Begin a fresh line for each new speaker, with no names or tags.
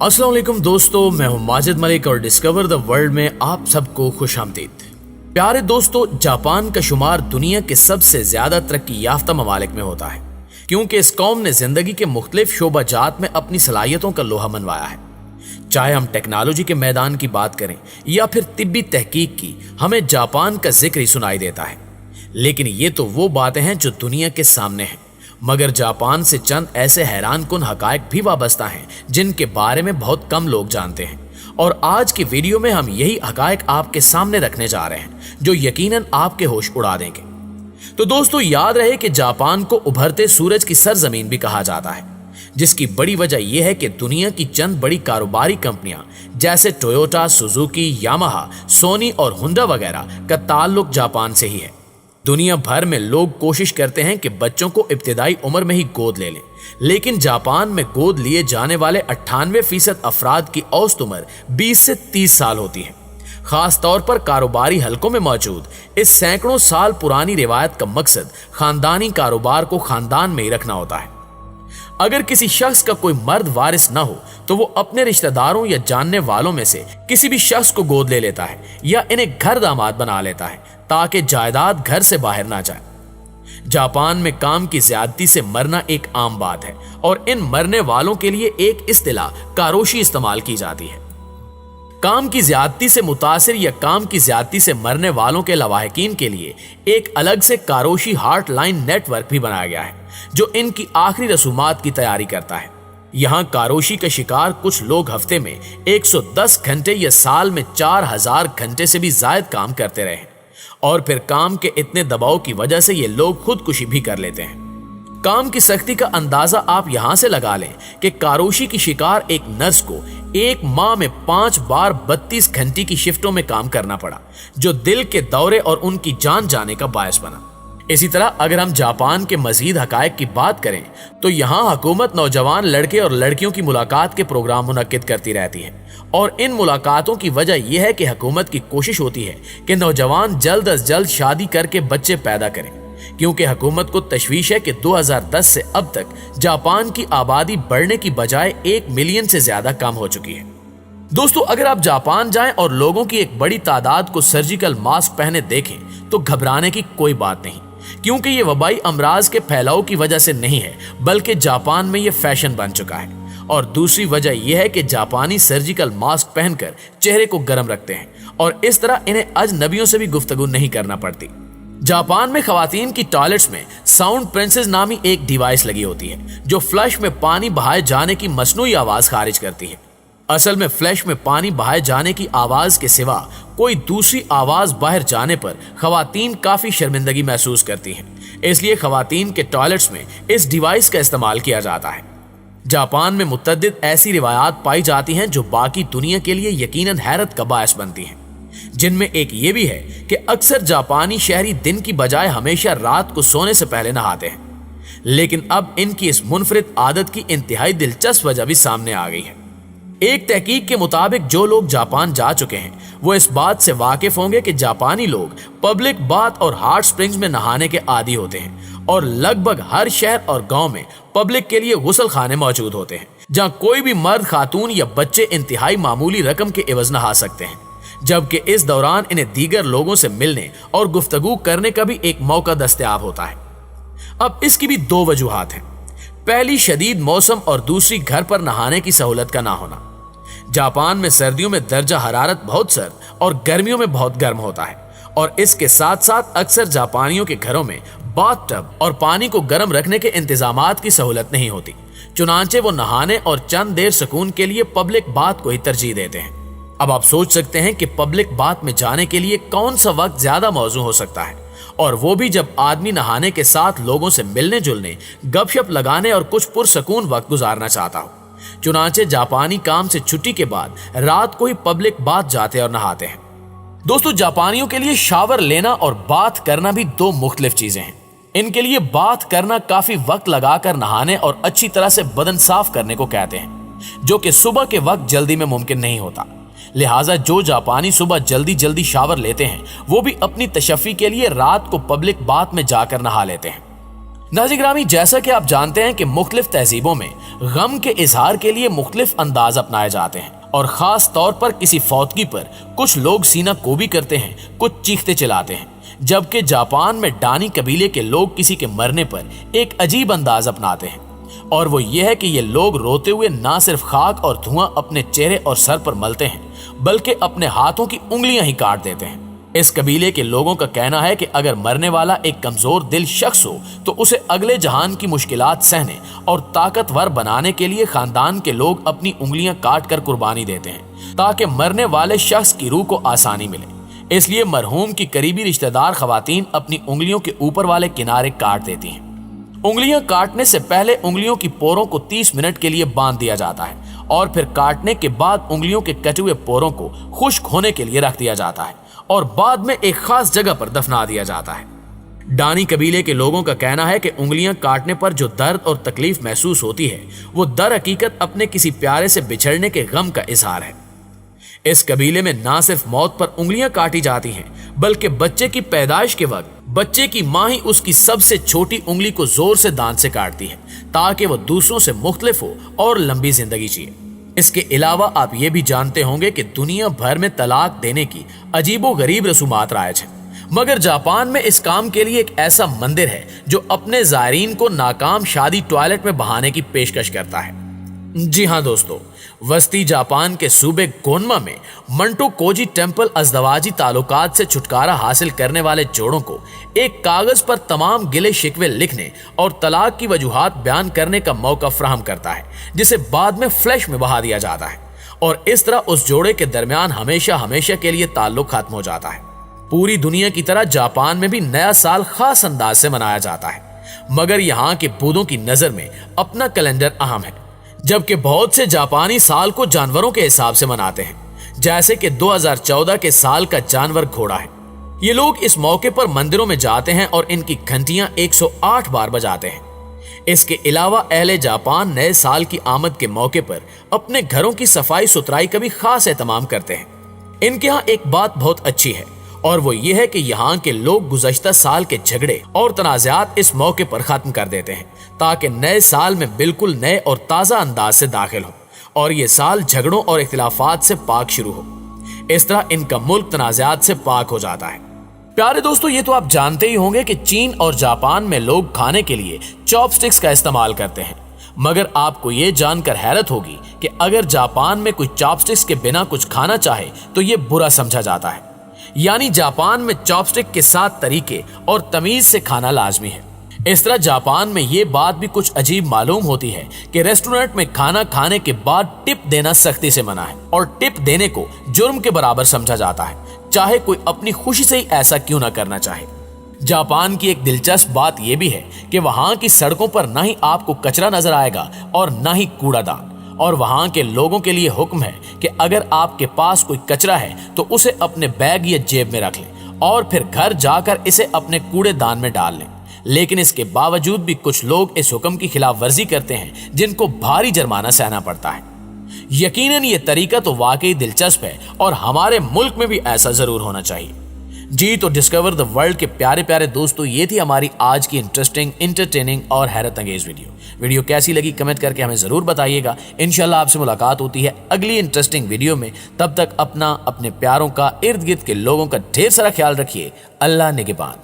अस्सलाम वालेकुम दोस्तों, मैं हूं माजिद मलिक और डिस्कवर द वर्ल्ड में आप सबको खुश आमदीद। प्यारे दोस्तों, जापान का शुमार दुनिया के सबसे ज्यादा तरक्की याफ्ता ममालिक में होता है, क्योंकि इस कौम ने जिंदगी के मुख्तलिफ शोबाजात में अपनी सलाहियतों का लोहा मनवाया है। चाहे हम टेक्नोलॉजी के मैदान की बात करें या फिर तिब्बी तहकीक की, हमें जापान का जिक्र ही सुनाई देता है। लेकिन ये तो वो बातें हैं जो दुनिया के सामने हैं, मगर जापान से चंद ऐसे हैरान कुन हकायक भी वाबस्ता हैं जिनके बारे में बहुत कम लोग जानते हैं। और आज की वीडियो में हम यही हकायक आपके सामने रखने जा रहे हैं जो यकीनन आपके होश उड़ा देंगे। तो दोस्तों, याद रहे कि जापान को उभरते सूरज की सरजमीन भी कहा जाता है, जिसकी बड़ी वजह यह है कि दुनिया की चंद बड़ी कारोबारी कंपनियां जैसे टोयोटा, सुजुकी, यामाहा, सोनी और हुंडा वगैरह का ताल्लुक जापान से ही है। दुनिया भर में लोग कोशिश करते हैं कि बच्चों को इब्तिदाई उम्र में ही गोद ले लें, लेकिन जापान में गोद लिए जाने वाले 98% अफराद की औसत उम्र 20 से 30 साल होती है। खास तौर पर कारोबारी हलकों में मौजूद इस सैकड़ों साल पुरानी रिवायत का मकसद खानदानी कारोबार को खानदान में ही रखना होता है। अगर किसी शख्स का कोई मर्द वारिस न हो तो वो अपने रिश्तेदारों या जानने वालों में से किसी भी शख्स को गोद ले लेता है या इन्हें घर दामाद बना लेता है ताकि जायदाद घर से बाहर ना जाए। जापान में काम की ज्यादती से मरना एक आम बात है और इन मरने वालों के लिए एक इस्तिलाह कारोशी इस्तेमाल की जाती है। काम की ज्यादती से मुतासिर या काम की ज्यादती से मरने वालों के लवाहिकीन के लिए एक अलग से कारोशी हार्ट लाइन नेटवर्क भी बनाया गया है जो इनकी आखिरी रसूमात की तैयारी करता है। यहाँ कारोशी का शिकार कुछ लोग हफ्ते में 110 घंटे या साल में 4000 घंटे से भी ज्यादा काम करते रहे और फिर काम के इतने दबाव की वजह से ये लोग खुदकुशी भी कर लेते हैं। काम की सख्ती का अंदाजा आप यहां से लगा लें कि कारोशी की शिकार एक नर्स को एक माह में 5 बार 32 घंटे की शिफ्टों में काम करना पड़ा, जो दिल के दौरे और उनकी जान जाने का बायस बना। इसी तरह अगर हम जापान के मजीद हकायक की बात करें तो यहाँ हुकूमत नौजवान लड़के और लड़कियों की मुलाकात के प्रोग्राम मुनक्किद करती रहती है और इन मुलाकातों की वजह यह है कि हुकूमत की कोशिश होती है कि नौजवान जल्द अज जल्द शादी करके बच्चे पैदा करें, क्योंकि हुकूमत को तशवीश है कि 2010 से अब तक जापान की आबादी बढ़ने की बजाय 1 मिलियन से ज्यादा कम हो चुकी है। दोस्तों, अगर आप जापान जाएं और लोगों की एक बड़ी तादाद को सर्जिकल मास्क पहने देखें तो घबराने की कोई बात नहीं, क्योंकि ये वबाई अमराज के फैलाव की वजह से नहीं है, बल्कि जापान में ये फैशन बन चुका है। और दूसरी वजह यह है कि जापानी सर्जिकल मास्क पहनकर चेहरे को गर्म रखते हैं और इस तरह इन्हें अजनबियों से भी गुफ्तगू नहीं करना पड़ती। जापान में खवातीन की टॉयलेट्स में साउंड प्रिंसेस नामी एक डिवाइस लगी होती है जो फ्लश में पानी बहाए जाने की मसनूई आवाज खारिज करती है। असल में फ्लश में पानी बहाए जाने की आवाज के सिवा कोई दूसरी आवाज बाहर जाने पर खवातीन काफी शर्मिंदगी महसूस करती हैं, इसलिए खवातीन के टॉयलेट्स में इस डिवाइस का इस्तेमाल किया जाता है। जापान में मुतअद्दिद ऐसी रिवायात पाई जाती हैं जो बाकी दुनिया के लिए यकीनन हैरत का बायस बनती हैं, जिनमें एक ये भी है कि अक्सर जापानी शहरी दिन की बजाय हमेशा रात को सोने से पहले नहाते हैं। लेकिन अब इनकी इस मुनफरिद आदत की इंतहाई दिलचस्प वजह भी सामने आ गई है। एक तहकीक के मुताबिक जो लोग जापान जा चुके हैं वो इस बात से वाकिफ होंगे कि जापानी लोग पब्लिक बाथ और हॉट स्प्रिंग्स में नहाने के आदी होते हैं और लगभग हर शहर और गांव में पब्लिक के लिए गुसल खाने मौजूद होते हैं, जहां कोई भी मर्द, खातून या बच्चे इंतहाई मामूली रकम के एवज नहा सकते हैं, जबकि इस दौरान इन्हें दीगर लोगों से मिलने और गुफ्तगू करने का भी एक मौका दस्तयाब होता है। अब इसकी भी 2 वजूहात हैं। पहली, शदीद मौसम और दूसरी, घर पर नहाने की सहूलत का ना होना। जापान में सर्दियों में दर्जा हरारत बहुत सर्द और गर्मियों में बहुत गर्म होता है और इसके साथ साथ अक्सर जापानियों के घरों में बाथ टब और पानी को गर्म रखने के इंतजामात की सहूलत नहीं होती, चुनांचे वो नहाने और चंद देर सुकून के लिए पब्लिक बाथ को ही तरजीह देते हैं। अब आप सोच सकते हैं कि पब्लिक बाथ में जाने के लिए कौन सा वक्त ज्यादा मौजू हो सकता है, और वो भी जब आदमी नहाने के साथ लोगों से मिलने जुलने, गपशप लगाने और कुछ पुरसकून वक्त गुजारना चाहता हो। चुनांचे जापानी काम से छुट्टी के बाद रात को ही पब्लिक बाथ जाते और नहाते हैं। दोस्तों, जापानियों के लिए शावर लेना और बाथ करना भी 2 मुख्तलिफ चीजें हैं। इनके लिए बाथ करना काफी वक्त लगाकर नहाने और अच्छी तरह से बदन साफ करने को कहते हैं, जो कि सुबह के वक्त जल्दी में मुमकिन नहीं होता। लिहाजा जो जापानी सुबह जल्दी जल्दी शावर लेते हैं वो भी अपनी तशफ़ी के लिए रात को पब्लिक बाथ में जाकर नहा लेते हैं। नाज़रीन गिरामी, जैसा कि आप जानते हैं कि मुख्तलिफ तहजीबों में गम के इजहार के लिए मुख्तलिफ अंदाज अपनाए जाते हैं और खास तौर पर किसी फौतगी पर कुछ लोग सीना कोबी करते हैं, कुछ चीखते चिल्लाते हैं। जबकि जापान में डानी कबीले के लोग किसी के मरने पर एक अजीब अंदाज अपनाते हैं और वो ये है कि ये लोग रोते हुए ना सिर्फ खाक और धुआं अपने चेहरे और सर पर मलते हैं बल्कि अपने हाथों की उंगलियां ही काट देते हैं। इस कबीले के लोगों का कहना है कि अगर मरने वाला एक कमजोर दिल शख्स हो तो उसे अगले जहान की मुश्किलात सहने और ताकतवर बनाने के लिए खानदान के लोग अपनी उंगलियां काट कर कुर्बानी देते हैं ताकि मरने वाले शख्स की रूह को आसानी मिले। इसलिए मरहूम की करीबी रिश्तेदार खवातीन अपनी उंगलियों के ऊपर वाले किनारे काट देती हैं। उंगलियां काटने से पहले उंगलियों की पोरों को 30 मिनट के लिए बांध दिया जाता है और फिर काटने के बाद उंगलियों के कटे हुए पोरों को खुश्क होने के लिए रख दिया जाता है और बाद में एक खास जगह पर दफना दिया जाता है। डानी कबीले के लोगों का कहना है कि उंगलियां काटने पर जो दर्द और तकलीफ महसूस होती है वो दर हकीकत अपने किसी प्यारे से बिछड़ने के गम का इजहार है। इस कबीले में ना सिर्फ मौत पर उंगलियां काटी जाती हैं बल्कि बच्चे की पैदाइश के वक्त बच्चे की मां ही उसकी सबसे छोटी उंगली को जोर से दांत से काटती है ताकि वो दूसरों से मुख्तलिफ हो और लंबी जिंदगी जिए। इसके अलावा आप ये भी जानते होंगे कि दुनिया भर में तलाक देने की अजीबो गरीब रसूमात राइज हैं, मगर जापान में इस काम के लिए एक ऐसा मंदिर है जो अपने जायरीन को नाकाम शादी टॉयलेट में बहाने की पेशकश करता है। जी हाँ दोस्तों, वस्ती जापान के सूबे गोनमा में मंटो कोजी टेम्पल अज़दवाजी ताल्लुकात से छुटकारा हासिल करने वाले जोड़ों को एक कागज पर तमाम गिले शिकवे लिखने और तलाक की वजूहात बयान करने का मौका फराहम करता है, जिसे बाद में फ्लैश में बहा दिया जाता है और इस तरह उस जोड़े के दरमियान हमेशा हमेशा के लिए ताल्लुक खत्म हो जाता है। पूरी दुनिया की तरह जापान में भी नया साल खास अंदाज से मनाया जाता है, मगर यहाँ के बूढ़ों की नजर में अपना कैलेंडर अहम है, जबकि बहुत से जापानी साल को जानवरों के हिसाब से मनाते हैं, जैसे कि 2014 के साल का जानवर घोड़ा है। ये लोग इस मौके पर मंदिरों में जाते हैं और इनकी घंटियां 108 बार बजाते हैं। इसके अलावा अहले जापान नए साल की आमद के मौके पर अपने घरों की सफाई सुथराई का भी खास एहतमाम करते हैं। इनके यहाँ एक बात बहुत अच्छी है और वो ये है कि यहाँ के लोग गुज़श्ता साल के झगड़े और तनाज़ात इस मौके पर खत्म कर देते हैं ताकि नए साल में बिल्कुल नए और ताज़ा अंदाज से दाखिल हो और ये साल झगड़ों और इख्तिलाफात से पाक शुरू हो। इस तरह इनका मुल्क तनाज़ात से पाक हो जाता है। प्यारे दोस्तों, ये तो आप जानते ही होंगे कि चीन और जापान में लोग खाने के लिए चॉपस्टिक्स का इस्तेमाल करते हैं, मगर आपको ये जानकर हैरत होगी कि अगर जापान में कोई चॉपस्टिक्स के बिना कुछ खाना चाहे तो ये बुरा समझा जाता है। यानी जापान में चॉपस्टिक के 7 तरीके और तमीज से खाना लाजमी है। इस तरह जापान में ये बात भी कुछ अजीब मालूम होती है कि रेस्टोरेंट में खाना खाने के बाद टिप देना सख्ती से मना है और टिप देने को जुर्म के बराबर समझा जाता है, चाहे कोई अपनी खुशी से ही ऐसा क्यों ना करना चाहे। जापान की एक दिलचस्प बात यह भी है कि वहां की सड़कों पर ना ही आपको कचरा नजर आएगा और ना ही कूड़ादान, और वहां के लोगों के लिए हुक्म है कि अगर आपके पास कोई कचरा है तो उसे अपने बैग या जेब में रख लें और फिर घर जाकर इसे अपने कूड़ेदान में डाल लें। लेकिन इसके बावजूद भी कुछ लोग इस हुक्म की खिलाफ वर्जी करते हैं, जिनको भारी जुर्माना सहना पड़ता है। यकीनन ये तरीका तो वाकई दिलचस्प है और हमारे मुल्क में भी ऐसा जरूर होना चाहिए। जी तो डिस्कवर द वर्ल्ड के प्यारे प्यारे दोस्तों, ये थी हमारी आज की इंटरेस्टिंग, इंटरटेनिंग और हैरत अंगेज वीडियो कैसी लगी कमेंट करके हमें जरूर बताइएगा। इंशाल्लाह आपसे मुलाकात होती है अगली इंटरेस्टिंग वीडियो में। तब तक अपना, अपने प्यारों का, इर्द गिर्द के लोगों का ढेर सारा ख्याल रखिए। अल्लाह निगहबान।